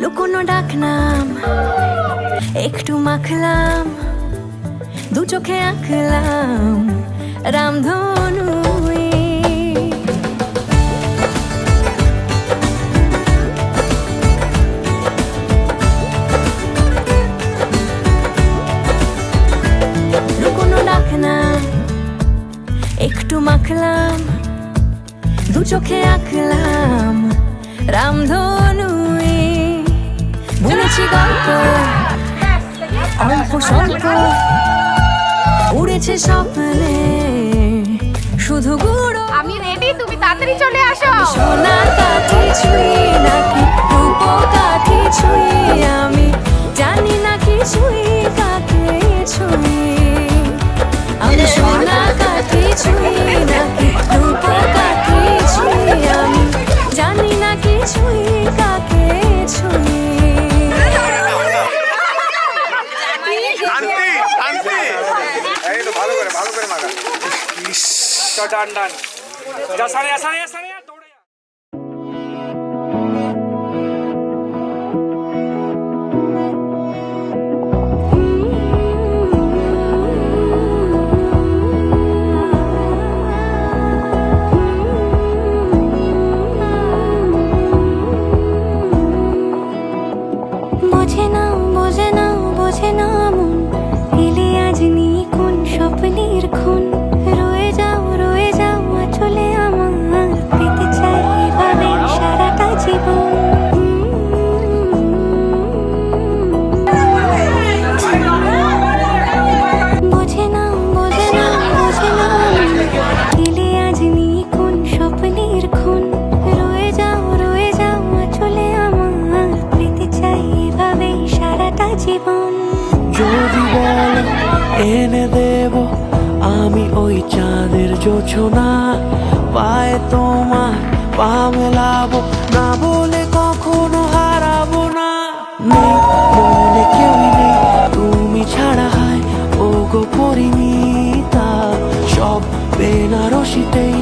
লুকোনো ডাক নাম একটু মাখলাম, দু চোখে আঁকলাম রামধনু। লুকোনো ডাক নাম একটু মাখলাম, দু চোখে আঁকলাম রামধনু। বুনেছি গল্প অল্প স্বল্প, উড়েছে স্বপ্নে শুধু গুঁড়ো। আমি রেডি, তুমি তাড়াতাড়ি চলে আসো। সোনার কাঠি ছুঁই নাকি রূপো কাঠি ছুঁই, আমি জানি না কিছুই কাকে ছুঁই। আমি সোনার কাঠি ছুঁই নাকি রূপো কাঠি ছুঁই, আমি জানি না কিছুই কাকে ছুঁই। ডান ডান যা সামনে সামনে সামনে দৌড়ে যা। বোঝে না বোঝে না বোঝে না মন, এলে আজ নিয়ে কোন স্বপ্নের খুন। রয়ে যাও চলে আমার, পেতে চাই এভাবে সারাটা জীবন। বোঝে না বোঝে না বোঝে না মন, এলে আজ নিয়ে কোন স্বপ্নের খুন। রয়ে যাও চলে আমার, পেতে চাই এভাবে সারাটা জীবন। যদি বল এনে দেব আমি ওই চাঁদের জোছনা, পায়ে তোমার পা মেলাবো, না বলে কখনো হারাবো না। নেই মনে কেউই নেই তুমি ছাড়া, হায় ও গো পরিণীতা, সব বেনারসিতেই